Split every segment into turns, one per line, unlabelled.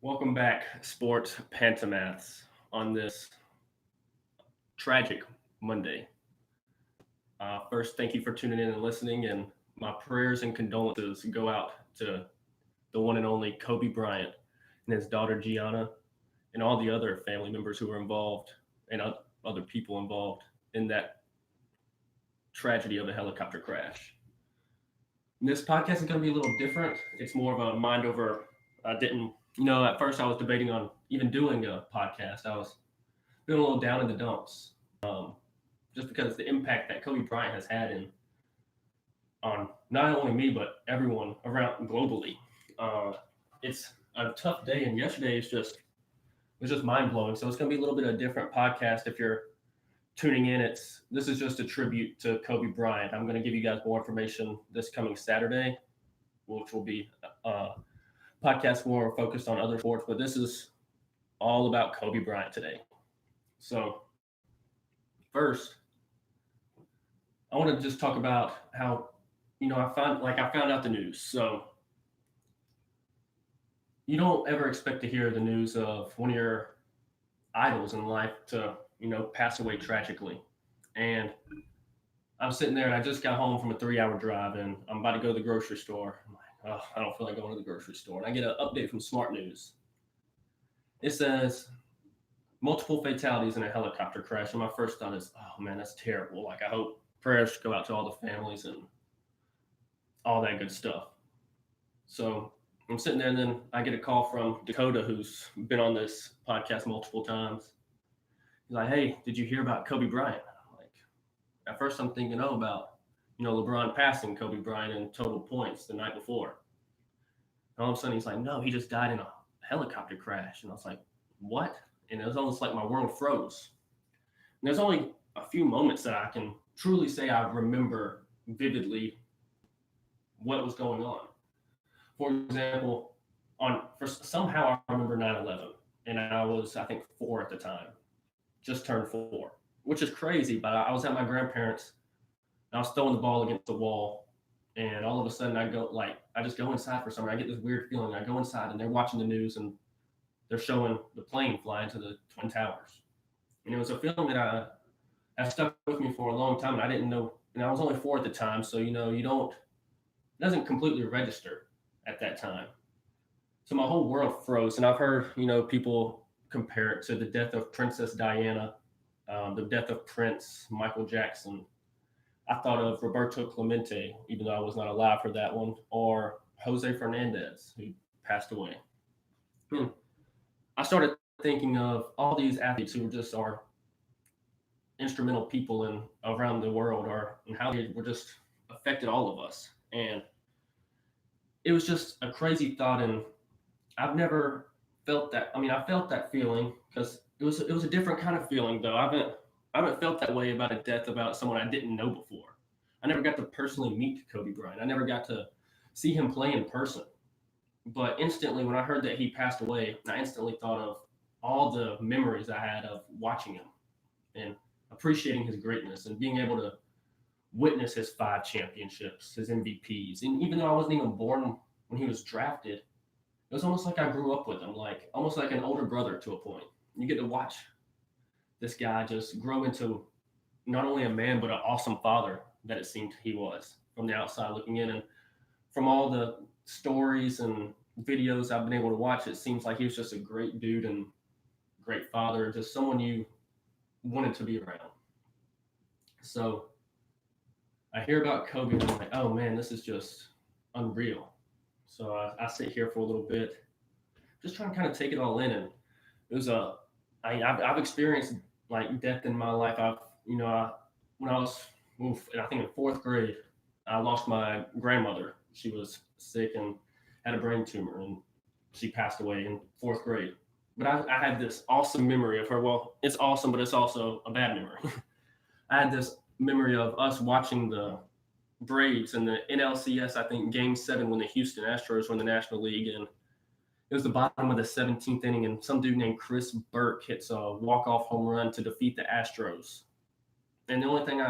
Welcome back, sports pantomaths, on this tragic Monday. First, thank you for tuning in and listening, and my prayers and condolences go out to the one and only Kobe Bryant and his daughter Gianna, and all the other family members who were involved and other people involved in that tragedy of a helicopter crash. And this podcast is going to be a little different. It's more of a mind over. I didn't, at first I was debating on even doing a podcast. I was feeling a little down in the dumps, just because the impact that Kobe Bryant has had on not only me but everyone around globally. It's a tough day, and yesterday was just mind blowing. So it's going to be a little bit of a different podcast. If you're tuning in, this is just a tribute to Kobe Bryant. I'm going to give you guys more information this coming Saturday, which will be podcast more focused on other sports, but this is all about Kobe Bryant today. So first, I want to just talk about how, I found out the news. So you don't ever expect to hear the news of one of your idols in life to, pass away tragically. And I'm sitting there and I just got home from a 3-hour drive and I'm about to go to the grocery store. I'm like, oh, I don't feel like going to the grocery store. And I get an update from Smart News. It says multiple fatalities in a helicopter crash. And my first thought is, oh man, that's terrible. Like, I hope prayers go out to all the families and all that good stuff. So I'm sitting there and then I get a call from Dakota, who's been on this podcast multiple times. He's like, hey, did you hear about Kobe Bryant? Like, at first I'm thinking, about, LeBron passing Kobe Bryant in total points the night before. And all of a sudden he's like, no, he just died in a helicopter crash. And I was like, what? And it was almost like my world froze. And there's only a few moments that I can truly say I remember vividly what was going on. For example, somehow I remember 9/11, and I was, I think, 4 at the time, just turned 4, which is crazy. But I was at my grandparents, and I was throwing the ball against the wall, and all of a sudden I just go inside for some reason. I get this weird feeling. I go inside, and they're watching the news, and they're showing the plane flying to the Twin Towers, and it was a feeling that I stuck with me for a long time, and I didn't know. And I was only 4 at the time, so it doesn't completely register at that time. So my whole world froze. And I've heard, people compare it to the death of Princess Diana, the death of Prince, Michael Jackson. I thought of Roberto Clemente, even though I was not alive for that one, or Jose Fernandez, who passed away. I started thinking of all these athletes who are instrumental people in around the world, and how they were just affected all of us. And it was just a crazy thought, and I've never felt that. I mean, I felt that feeling because it was a different kind of feeling, though. I haven't felt that way about a death about someone I didn't know before. I never got to personally meet Kobe Bryant. I never got to see him play in person. But instantly, when I heard that he passed away, I instantly thought of all the memories I had of watching him and appreciating his greatness and being able to witness his 5 championships, his MVPs. And even though I wasn't even born when he was drafted, it was almost like I grew up with him, almost like an older brother to a point. You get to watch this guy just grow into not only a man, but an awesome father that it seemed he was from the outside looking in. And from all the stories and videos I've been able to watch, it seems like he was just a great dude and great father, just someone you wanted to be around. So I hear about Kobe and I'm like, oh man, this is just unreal. So I sit here for a little bit, just trying to kind of take it all in. And it was I've experienced like death in my life. When I was, I think in 4th grade, I lost my grandmother. She was sick and had a brain tumor, and she passed away in 4th grade. But I had this awesome memory of her. Well, it's awesome, but it's also a bad memory. I had this memory of us watching the Braves and the NLCS, I think Game 7 when the Houston Astros were in the National League, and it was the bottom of the 17th inning, and some dude named Chris Burke hits a walk-off home run to defeat the Astros. And the only thing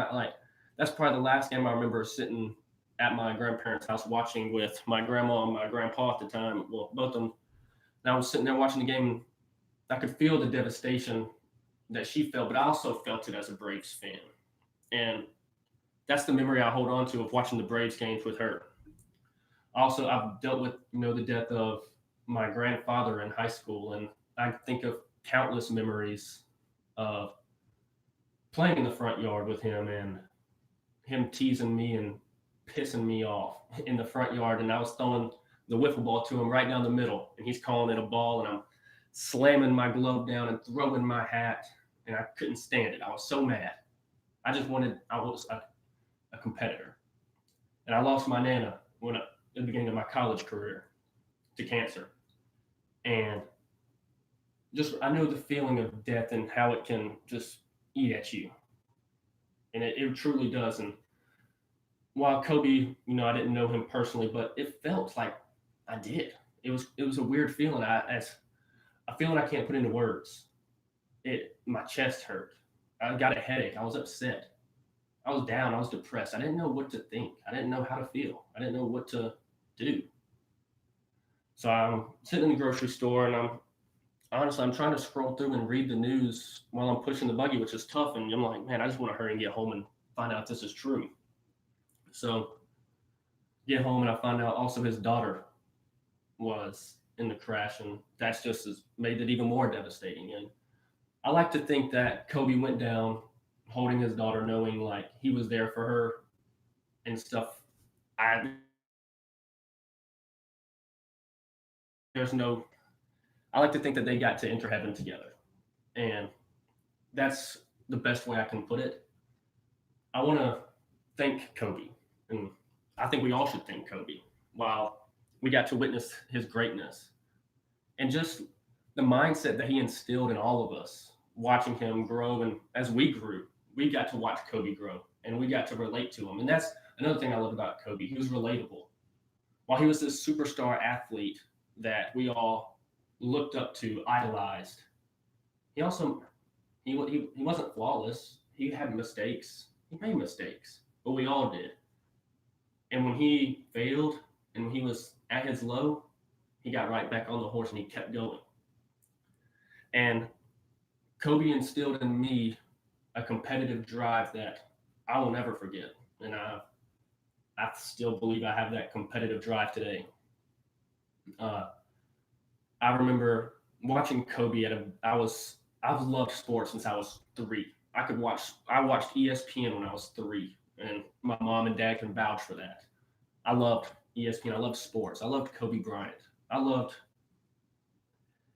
that's probably the last game I remember sitting at my grandparents' house watching with my grandma and my grandpa at the time. Well, both of them And I was sitting there watching the game, and I could feel the devastation that she felt, but I also felt it as a Braves fan. And that's the memory I hold on to of watching the Braves games with her. Also, I've dealt with the death of my grandfather in high school, and I think of countless memories of playing in the front yard with him and him teasing me and pissing me off in the front yard, and I was throwing the wiffle ball to him right down the middle, and he's calling it a ball, and I'm slamming my glove down and throwing my hat, and I couldn't stand it. I was so mad. I was a competitor, and I lost my nana at the beginning of my college career to cancer, and just I know the feeling of death and how it can just eat at you, and it truly does. And while Kobe, I didn't know him personally, but it felt like I did. It was a weird feeling. As a feeling I can't put into words. My chest hurt. I got a headache. I was upset. I was down. I was depressed. I didn't know what to think. I didn't know how to feel. I didn't know what to do. So I'm sitting in the grocery store, and I'm trying to scroll through and read the news while I'm pushing the buggy, which is tough. And I'm like, man, I just want to hurry and get home and find out if this is true. So get home, and I find out also his daughter was in the crash, and that's just made it even more devastating. And I like to think that Kobe went down holding his daughter, knowing like he was there for her and stuff. There's no. I like to think that they got to enter heaven together, and that's the best way I can put it. I want to thank Kobe, and I think we all should thank Kobe. While we got to witness his greatness and just the mindset that he instilled in all of us, watching him grow, and as we grew, we got to watch Kobe grow, and we got to relate to him. And that's another thing I love about Kobe. He was relatable. While he was this superstar athlete that we all looked up to, idolized, he also he wasn't flawless. He had mistakes. He made mistakes, but we all did. And when he failed and when he was at his low, he got right back on the horse and he kept going. And Kobe instilled in me a competitive drive that I will never forget. And I still believe I have that competitive drive today. Uh, I remember watching Kobe I've loved sports since I was 3. I watched ESPN when I was 3, and my mom and dad can vouch for that. I loved ESPN. I loved sports. I loved Kobe Bryant. I loved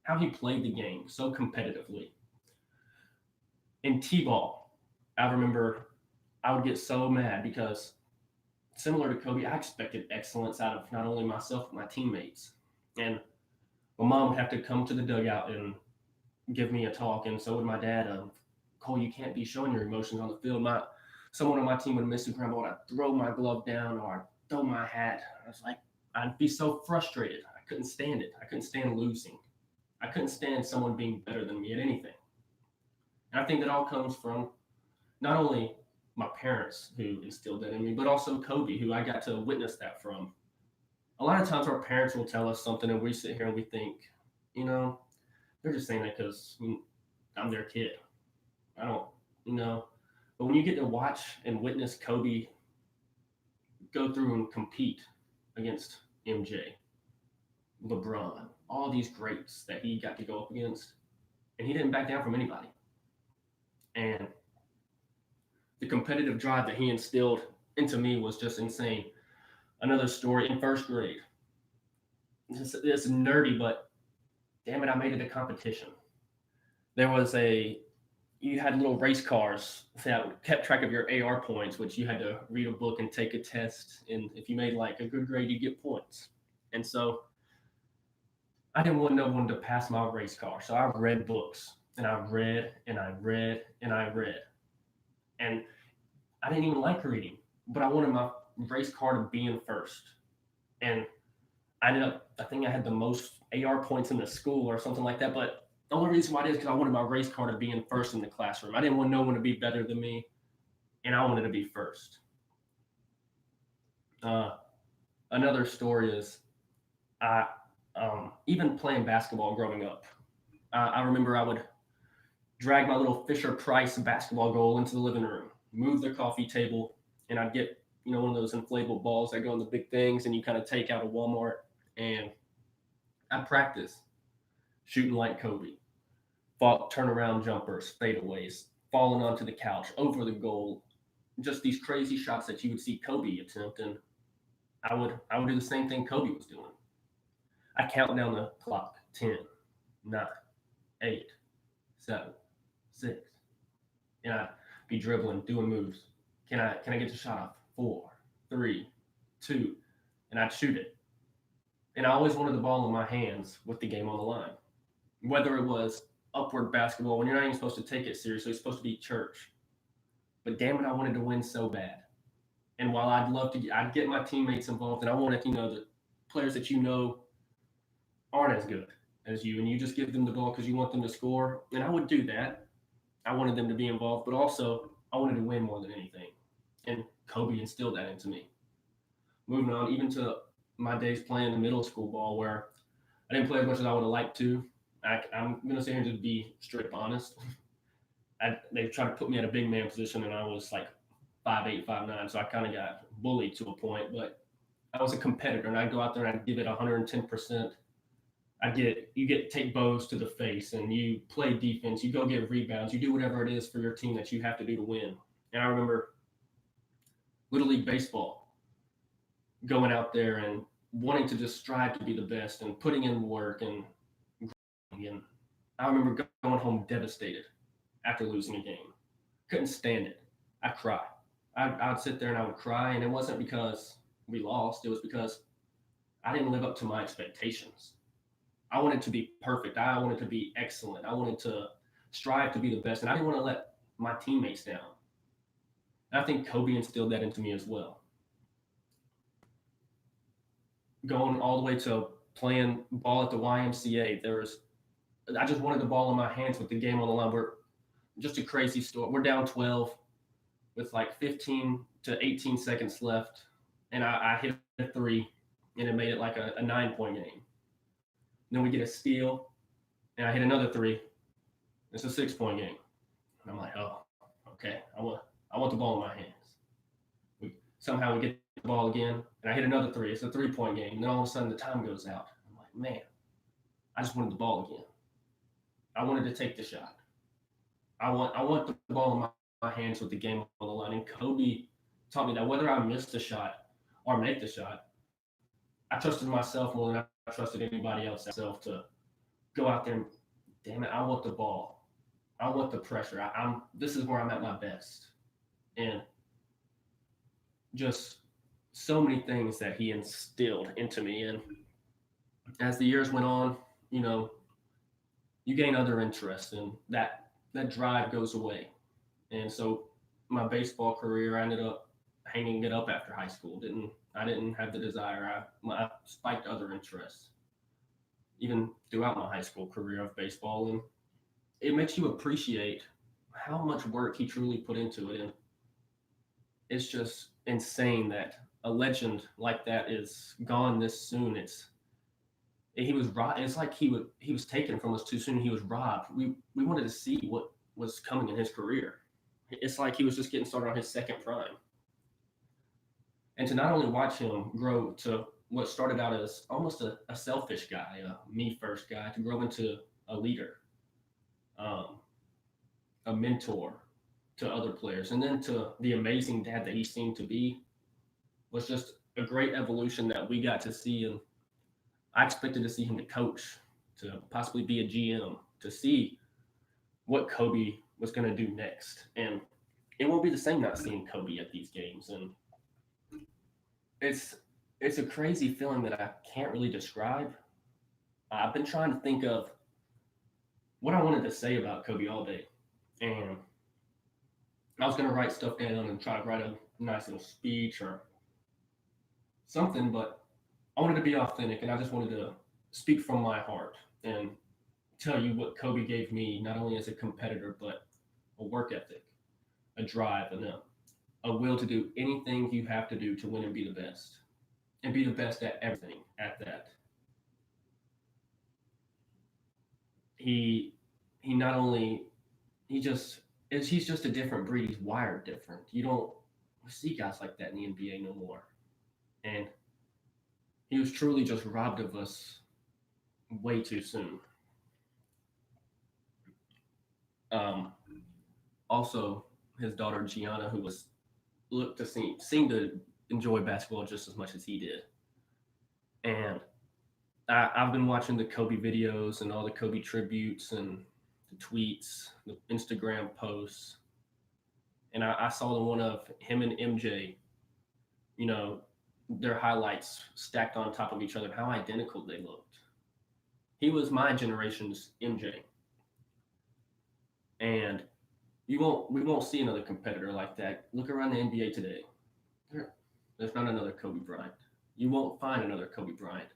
how he played the game so competitively. In T-ball, I remember I would get so mad because similar to Kobe, I expected excellence out of not only myself but my teammates. And my mom would have to come to the dugout and give me a talk, and so would my dad. Cole, you can't be showing your emotions on the field. Someone on my team would miss a ground ball, I'd throw my glove down or I'd throw my hat. I was like, I'd be so frustrated. I couldn't stand it. I couldn't stand losing. I couldn't stand someone being better than me at anything. And I think that all comes from not only my parents who instilled that in me, but also Kobe, who I got to witness that from. A lot of times our parents will tell us something and we sit here and we think, you know, they're just saying that because I'm their kid. I don't, you know. But when you get to watch and witness Kobe go through and compete against MJ, LeBron, all these greats that he got to go up against, and he didn't back down from anybody. And the competitive drive that he instilled into me was just insane. Another story in first grade. It's nerdy, but damn it, I made it a competition. There was you had little race cars that kept track of your AR points, which you had to read a book and take a test. And if you made like a good grade, you get points. And so I didn't want no one to pass my race car. So I read books and I read and I read and I read. And I didn't even like reading, but I wanted my race car to be in first. And I think I had the most AR points in the school or something like that. But the only reason why I did is because I wanted my race car to be in first in the classroom. I didn't want no one to be better than me, and I wanted to be first. Uh, Another story is I even playing basketball growing up. I remember I would drag my little Fisher Price basketball goal into the living room, move the coffee table, and I'd get one of those inflatable balls that go in the big things, and you kind of take out of Walmart, and I'd practice shooting like Kobe, fought turnaround jumpers, fadeaways, falling onto the couch, over the goal, just these crazy shots that you would see Kobe attempt, and I would do the same thing Kobe was doing. I count down the clock: 10, 9, 8, 7, 6, and I'd be dribbling, doing moves. Can I get the shot off? 4, 3, 2, and I'd shoot it. And I always wanted the ball in my hands with the game on the line. Whether it was upward basketball, when you're not even supposed to take it seriously, it's supposed to be church. But damn it, I wanted to win so bad. And while I'd get my teammates involved, and I wanted, the players that aren't as good as you, and you just give them the ball because you want them to score. And I would do that. I wanted them to be involved, but also I wanted to win more than anything. And Kobe instilled that into me. Moving on, even to my days playing the middle school ball, where I didn't play as much as I would have liked to. I'm going to sit here and just be straight honest. They tried to put me at a big man position, and I was like 5'8", 5'9", so I kind of got bullied to a point. But I was a competitor, and I'd go out there and I'd give it 110%. Take bows to the face, and you play defense. You go get rebounds. You do whatever it is for your team that you have to do to win. And I remember Little League baseball, going out there and wanting to just strive to be the best and putting in work and grinding. And I remember going home devastated after losing a game. Couldn't stand it. I'd cry. I'd sit there and I would cry, and it wasn't because we lost. It was because I didn't live up to my expectations. I wanted to be perfect. I wanted to be excellent. I wanted to strive to be the best, and I didn't want to let my teammates down. And I think Kobe instilled that into me as well. Going all the way to playing ball at the YMCA, I just wanted the ball in my hands with the game on the line. We're just a crazy story. We're down 12 with like 15 to 18 seconds left, and I hit a three, and it made it like a 9-point game. Then we get a steal, and I hit another three. It's a 6-point game. And I'm like, oh, okay. I want the ball in my hands. Somehow we get the ball again, and I hit another three. It's a 3-point game. And then all of a sudden the time goes out. I'm like, man, I just wanted the ball again. I wanted to take the shot. I want the ball in my hands with the game on the line. And Kobe taught me that whether I miss the shot or make the shot, I trusted myself more than I trusted anybody else myself to go out there and, damn it, I want the ball. I want the pressure. This is where I'm at my best. And just so many things that he instilled into me. And as the years went on, you gain other interests, and that drive goes away. And so my baseball career, I ended up hanging it up after high school. I didn't have the desire. I spiked other interests, even throughout my high school career of baseball. And it makes you appreciate how much work he truly put into it. And it's just insane that a legend like that is gone this soon. He was robbed. It's like he was taken from us too soon. He was robbed. We wanted to see what was coming in his career. It's like he was just getting started on his second prime. And to not only watch him grow to what started out as almost a selfish guy, a me first guy, to grow into a leader, a mentor to other players, and then to the amazing dad that he seemed to be, was just a great evolution that we got to see. And I expected to see him to coach, to possibly be a GM, to see what Kobe was going to do next. And it won't be the same not seeing Kobe at these games. And it's a crazy feeling that I can't really describe. I've been trying to think of what I wanted to say about Kobe all day. And I was going to write stuff down and try to write a nice little speech or something, but I wanted to be authentic, and I just wanted to speak from my heart and tell you what Kobe gave me, not only as a competitor, but a work ethic, a drive, and a will to do anything you have to do to win and be the best at everything at that. he he not only he just he's just a different breed. He's wired different. You don't see guys like that in the NBA no more. And he was truly just robbed of us way too soon. Um, Also, his daughter Gianna, who was looked to seemed to enjoy basketball just as much as he did. And I've been watching the Kobe videos and all the Kobe tributes and the tweets, the Instagram posts, and I saw the one of him and MJ. You know, their highlights stacked on top of each other, how identical they looked. He was my generation's MJ, and we won't see another competitor like that. Look around the NBA today. There's not another Kobe Bryant. You won't find another Kobe Bryant,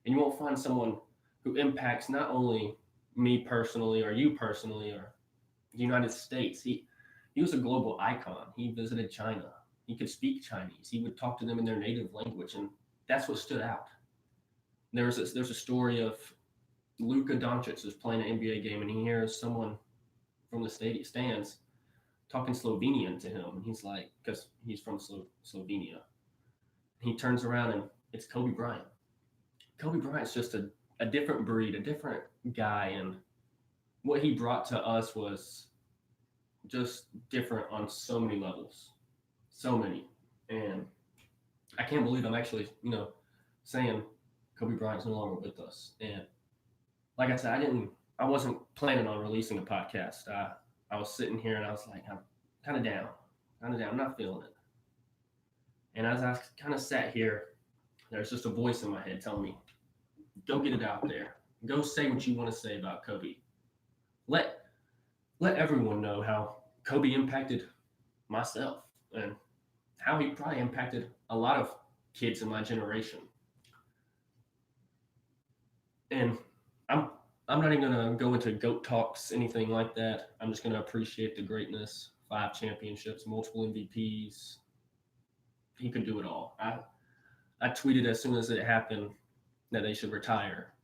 and you won't find someone who impacts not only me personally or you personally or the United States. He was a global icon. He visited China. He could speak Chinese. He would talk to them in their native language, and that's what stood out. There's a story of Luka Doncic is playing an NBA game, and he hears someone from the stadium stands talking Slovenian to him, and he's like, because he's from Slovenia. He turns around and it's Kobe Bryant. Kobe Bryant's just a different breed, a different guy, and what he brought to us was just different on so many levels, so many. And I can't believe I'm actually, saying Kobe Bryant's no longer with us. And like I said, I wasn't planning on releasing a podcast. I was sitting here and I was like, I'm kind of down, I'm not feeling it. And as I kind of sat here, there's just a voice in my head telling me, go get it out there. Go say what you want to say about Kobe. Let let everyone know how Kobe impacted myself and how he probably impacted a lot of kids in my generation. And I'm I'm not even gonna go into goat talks, anything like that. I'm just gonna appreciate the greatness. 5 championships, multiple MVPs. He could do it all. I tweeted as soon as it happened that they should retire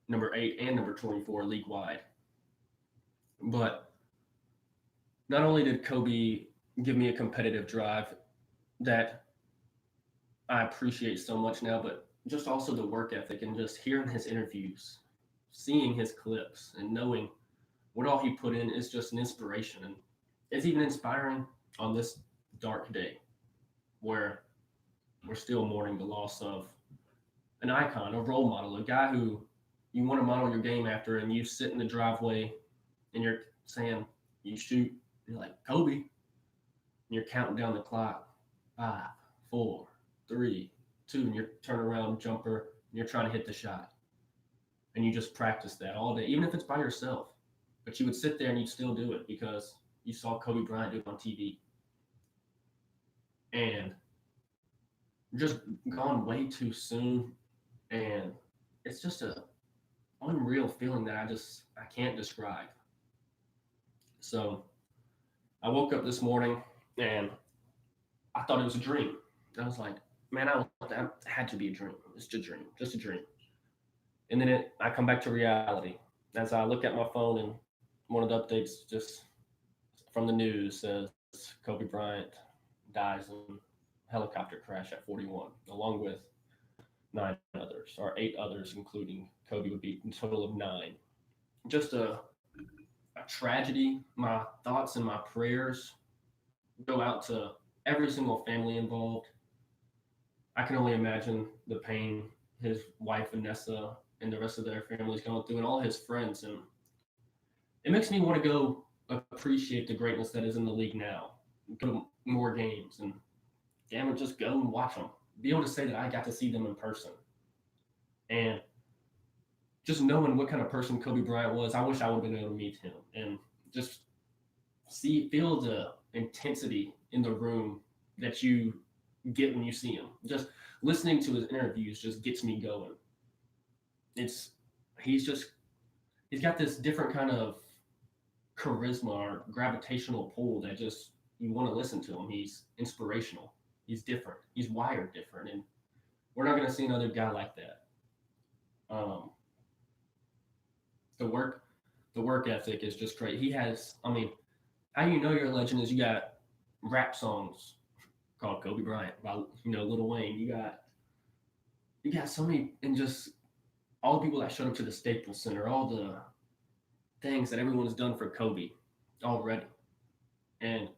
number 8 and number 24 league wide. But not only did Kobe give me a competitive drive that I appreciate so much now, but just also the work ethic and just hearing his interviews, seeing his clips, and knowing what all he put in is just an inspiration. And it's even inspiring on this dark day where we're still mourning the loss of an icon, a role model, a guy who you want to model your game after, and you sit in the driveway and you're saying, you shoot, you're like, Kobe, and you're counting down the clock, 5, 4, 3, 2, and you're turning around jumper, and you're trying to hit the shot. And you just practice that all day, even if it's by yourself. But you would sit there and you'd still do it because you saw Kobe Bryant do it on TV. And just gone way too soon. And it's just a unreal feeling that I can't describe. So I woke up this morning and I thought it was a dream. I was like, man, that had to be a dream. It's just a dream, just a dream. And then I come back to reality. As I look at my phone and one of the updates just from the news says Kobe Bryant dies in helicopter crash at 41, along with 9 others, or 8 others, including Kobe would be a total of 9. Just a tragedy. My thoughts and my prayers go out to every single family involved. I can only imagine the pain his wife Vanessa and the rest of their families going through, and all his friends. And it makes me want to go appreciate the greatness that is in the league now. Go to more games and damn it, just go and watch them. Be able to say that I got to see them in person. And just knowing what kind of person Kobe Bryant was, I wish I would have been able to meet him and just feel the intensity in the room that you get when you see him. Just listening to his interviews just gets me going. It's he's just he's got this different kind of charisma or gravitational pull that just you want to listen to him. He's inspirational. He's different. He's wired different, and we're not going to see another guy like that. Um, The work, the work ethic is just great. He has, I mean, how you know you're a legend is you got rap songs called Kobe Bryant by Lil Wayne. You got so many, and just all the people that showed up to the Staples Center, all the things that everyone has done for Kobe already. And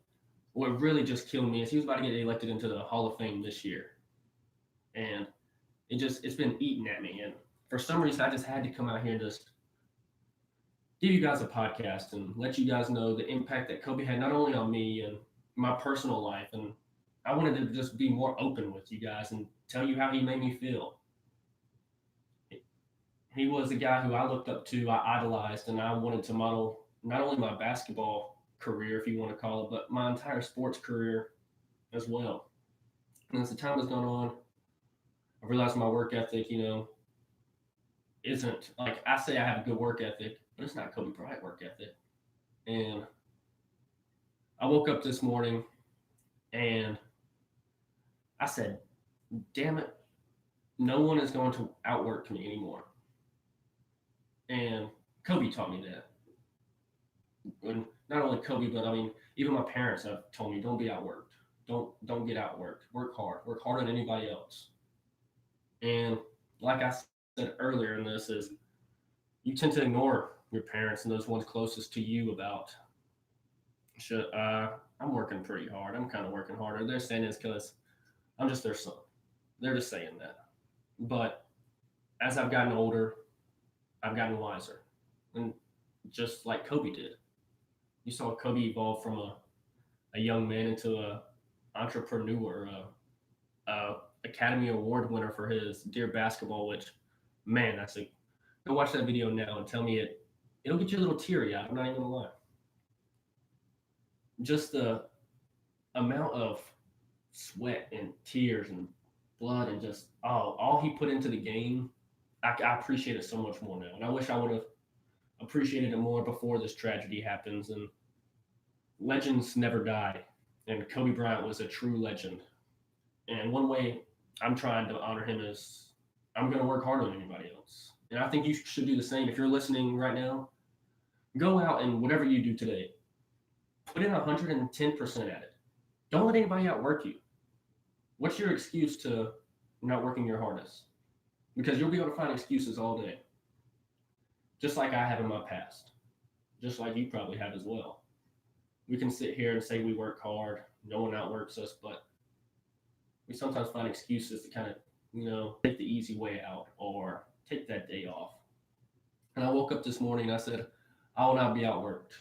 what really just killed me is he was about to get elected into the Hall of Fame this year, and it's been eating at me. And for some reason, I just had to come out here and just give you guys a podcast and let you guys know the impact that Kobe had not only on me and my personal life, and I wanted to just be more open with you guys and tell you how he made me feel. He was a guy who I looked up to, I idolized, and I wanted to model not only my basketball career, if you want to call it, but my entire sports career as well. And as the time has gone on, I realized my work ethic, isn't like I say I have a good work ethic, but it's not Kobe Bryant work ethic. And I woke up this morning and I said, damn it, no one is going to outwork me anymore. And Kobe taught me that. And not only Kobe, but I mean, even my parents have told me, don't be outworked. Don't get outworked. Work hard. Work harder than anybody else. And like I said earlier in this is you tend to ignore your parents and those ones closest to you about I'm working pretty hard. I'm kind of working harder. They're saying this because I'm just their son. They're just saying that. But as I've gotten older, I've gotten wiser. And just like Kobe did, you saw Kobe evolve from a young man into a entrepreneur, a Academy Award winner for his Dear Basketball, which, man, go watch that video now and tell me it'll get you a little teary eyed. I'm not even gonna lie. Just the amount of sweat and tears and blood and just all he put into the game, I appreciate it so much more now. And I wish I would have appreciated it more before this tragedy happens. And legends never die. And Kobe Bryant was a true legend. And one way I'm trying to honor him is I'm going to work harder than anybody else. And I think you should do the same. If you're listening right now, go out and whatever you do today, put in 110% at it. Don't let anybody outwork you. What's your excuse to not working your hardest? Because you'll be able to find excuses all day. Just like I have in my past. Just like you probably have as well. We can sit here and say we work hard, no one outworks us, but we sometimes find excuses to kind of, take the easy way out or take that day off. And I woke up this morning and I said, I will not be outworked.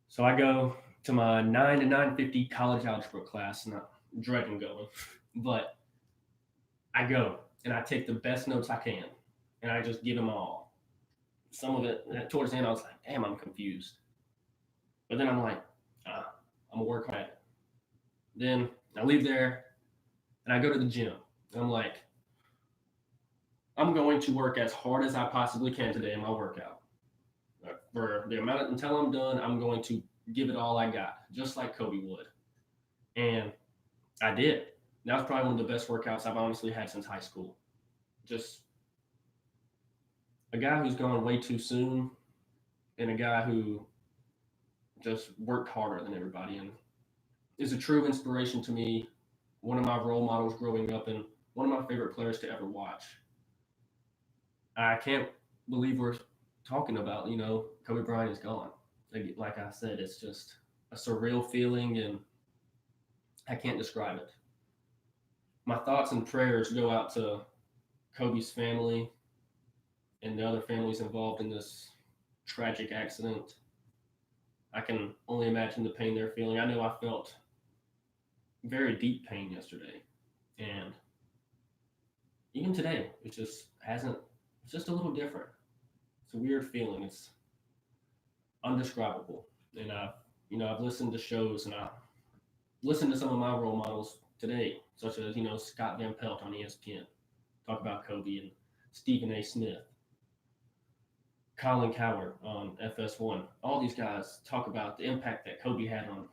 So I go to my 9 to 9:50 college algebra class, and I'm dreading going, but I go and I take the best notes I can, and I just give them all. Some of it, towards the end, I was like, damn, I'm confused. But then I'm like, I'm gonna work hard at it. Then I leave there and I go to the gym. And I'm like, I'm going to work as hard as I possibly can today in my workout. For the amount until I'm done, I'm going to give it all I got, just like Kobe would. And I did. That was probably one of the best workouts I've honestly had since high school. Just a guy who's gone way too soon and a guy who just worked harder than everybody and is a true inspiration to me, one of my role models growing up and one of my favorite players to ever watch. I can't believe we're talking about, Kobe Bryant is gone. Like I said, it's just a surreal feeling and I can't describe it. My thoughts and prayers go out to Kobe's family and the other families involved in this tragic accident. I can only imagine the pain they're feeling. I know I felt very deep pain yesterday. And even today, it's just a little different. It's a weird feeling. It's undescribable. And I've listened to shows and I listened to some of my role models today, such as, Scott Van Pelt on ESPN, talk about Kobe, and Stephen A. Smith, Colin Cowherd on FS1. All these guys talk about the impact that Kobe had on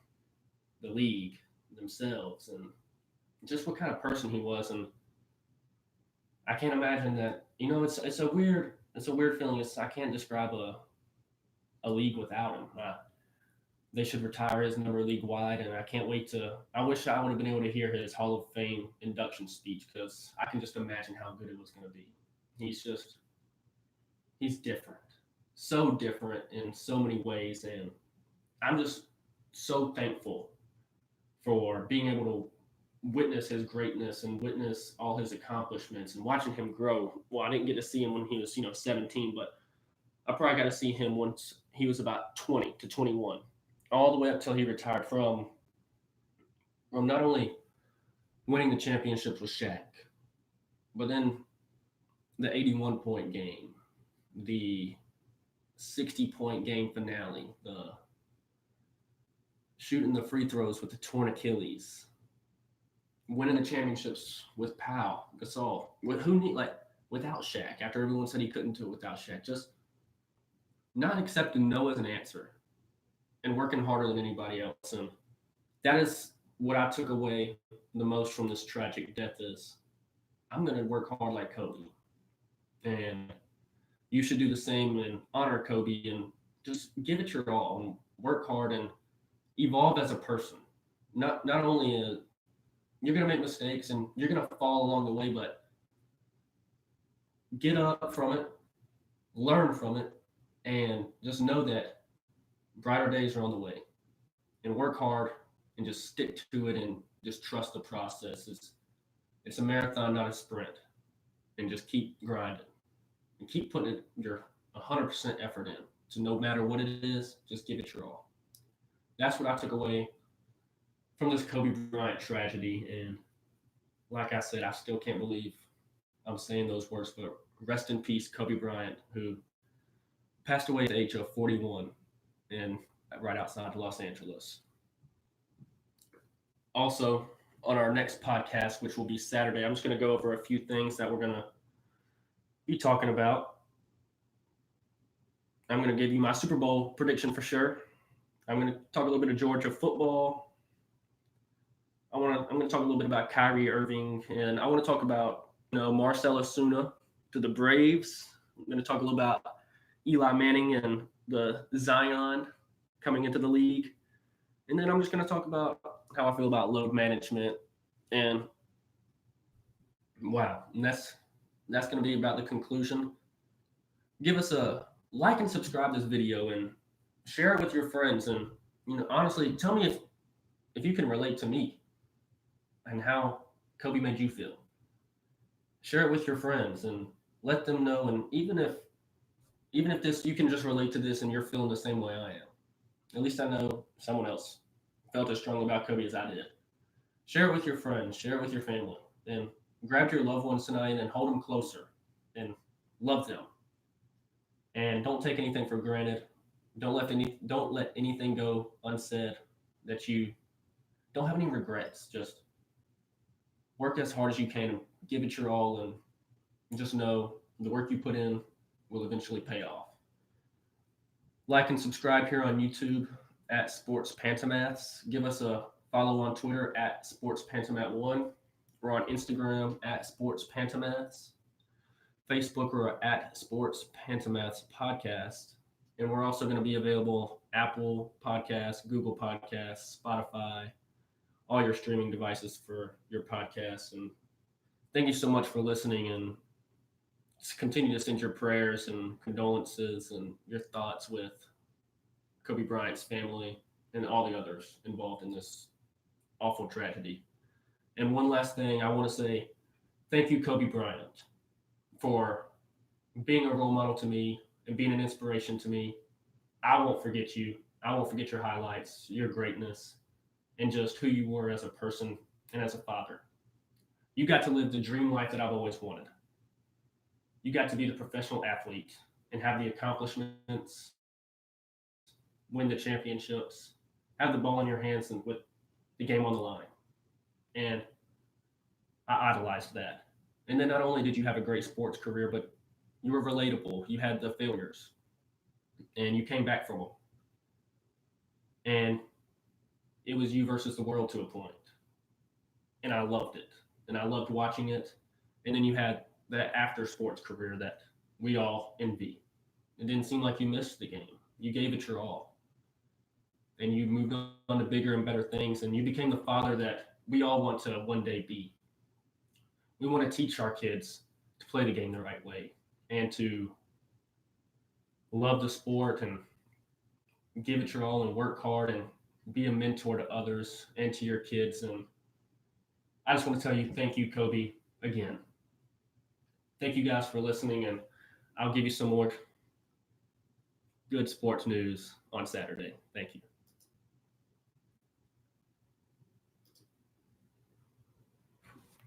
the league, themselves, and just what kind of person he was. And I can't imagine that, it's a weird It's a weird feeling. I can't describe a league without him. They should retire his number league wide, and I can't wait to. I wish I would have been able to hear his Hall of Fame induction speech because I can just imagine how good it was going to be. He's just he's different, so different in so many ways, and I'm just so thankful for being able to witness his greatness and witness all his accomplishments and watching him grow. Well, I didn't get to see him when he was 17, but I probably got to see him once he was about 20 to 21, all the way up till he retired from not only winning the championships with Shaq, but then the 81 point game, the 60-point game finale, the shooting the free throws with the torn Achilles, winning the championships with Powell, Gasol, with who need like without Shaq. After everyone said he couldn't do it without Shaq, just not accepting no as an answer and working harder than anybody else. And that is what I took away the most from this tragic death is I'm going to work hard like Kobe. And you should do the same and honor Kobe and just give it your all and work hard and evolve as a person. Not only you're going to make mistakes and you're going to fall along the way, but get up from it, learn from it, and just know that brighter days are on the way. And work hard and just stick to it and just trust the process. It's a marathon, not a sprint. And just keep grinding and keep putting your 100% effort in. So no matter what it is, just give it your all. That's what I took away from this Kobe Bryant tragedy. And like I said, I still can't believe I'm saying those words, but rest in peace, Kobe Bryant, who passed away at the age of 41 and right outside Los Angeles. Also, on our next podcast, which will be Saturday, I'm just going to go over a few things that we're going to be talking about. I'm going to give you my Super Bowl prediction for sure. I'm going to talk a little bit of Georgia football. I'm going to talk a little bit about Kyrie Irving, and I want to talk about Marcel Asuna to the Braves. I'm going to talk a little about Eli Manning and the Zion coming into the league, and then I'm just going to talk about how I feel about load management. And wow, and that's going to be about the conclusion. Give us a like and subscribe this video and share it with your friends. And honestly, tell me if you can relate to me and how Kobe made you feel. Share it with your friends and let them know. And even if this you can just relate to this and you're feeling the same way I am, at least I know someone else felt as strongly about Kobe as I did. Share it with your friends, share it with your family, and grab your loved ones tonight and hold them closer and love them. And don't take anything for granted. Don't let anything go unsaid that you don't have any regrets. Just work as hard as you can and give it your all, and just know the work you put in will eventually pay off. Like and subscribe here on YouTube at Sports Pantomaths. Give us a follow on Twitter at Sports Pantomath1. We're on Instagram at Sports Pantomaths. Facebook, we're at Sports Pantomaths Podcast. And we're also going to be available Apple Podcasts, Google Podcasts, Spotify, all your streaming devices for your podcasts. And thank you so much for listening, and continue to send your prayers and condolences and your thoughts with Kobe Bryant's family and all the others involved in this awful tragedy. And one last thing, I want to say thank you, Kobe Bryant, for being a role model to me and being an inspiration to me. I won't forget you. I won't forget your highlights, your greatness, and just who you were as a person and as a father. You got to live the dream life that I've always wanted. You got to be the professional athlete and have the accomplishments, win the championships, have the ball in your hands and with the game on the line. And I idolized that. And then not only did you have a great sports career, but you were relatable. You had the failures and you came back from them. And it was you versus the world to a point. And I loved it. And I loved watching it. And then you had that after sports career that we all envy. It didn't seem like you missed the game. You gave it your all, and you moved on to bigger and better things, and you became the father that we all want to one day be. We want to teach our kids to play the game the right way and to love the sport and give it your all and work hard and be a mentor to others and to your kids. And I just want to tell you, thank you, Kobe, again. Thank you guys for listening, and I'll give you some more good sports news on Saturday. Thank you.